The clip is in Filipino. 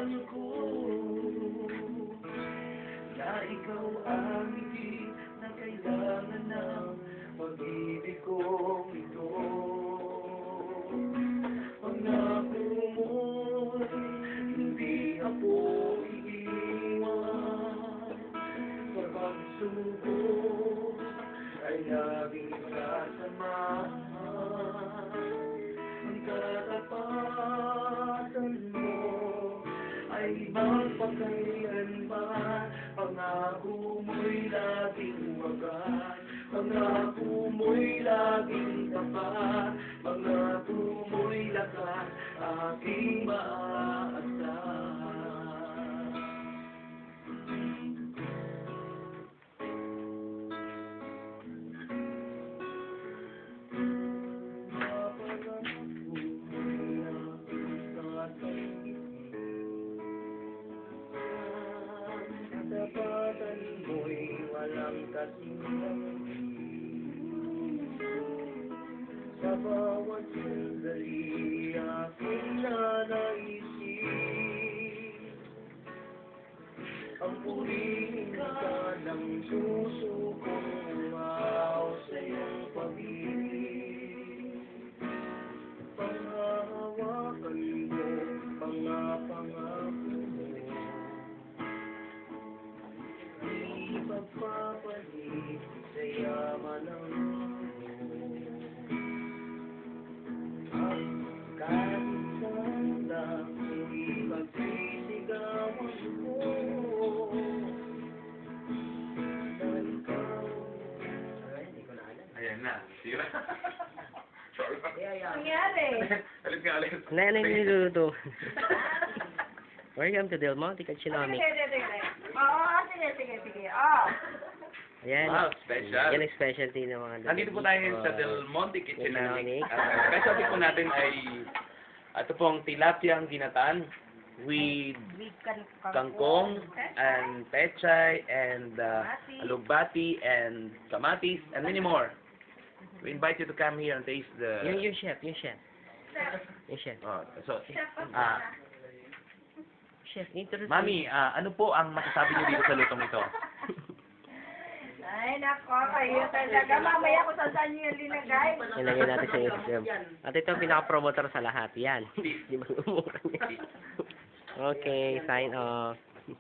alam ko na ikaw ang hindi na kailangan ng pag-ibig kong ito. Pangako mo'y hindi ako iiwan. Sa pagsubok ay laging sasamahan. Ang katapatan mo ay magpakailanman. Pangako mo'y laging wagas. Pangako mo'y laging tapat. Pangako mo'y lakas aking maaasahan. Katapatan mo'y walang kasinang sa bawat sandali aking nanaisip. Ang purihin ka ng puso kong umaw sa iyong pag-ibig. Panghahawakan mo mga pangako mo. Ipagpapalit sa yaman ng mundo. At kahit saan lang hindi magsisigawan ko. Dahil ikaw ay, hindi ko na alam. Ayan na. Sira. Sorry. Nangyari? Alis nga alis. Ano yung niluluto? Welcome to Del Monte Kachinami. Sige. Oo, sige. Oh. Ayan. Wow, special. Yan ang specialty ng mga Nandito po tayo ngayon sa Del Monte Kitchen. Kitchen. Specialty po natin ay ito pong tilapia ginatan with kangkong and pechay and alugbati and kamatis and many more. We invite you to come here and taste the... Yung chef. Oh, so, Chef, introduce. Mami, ano po ang masasabi niyo dito sa lutong ito? Ay, nako, kayo talaga. Mamaya ko saan niyo yung linagay. Ilagay natin sa Instagram. At ito ang pinaka-promoter sa lahat. Yan. Di ba umura niya? Okay, sign off.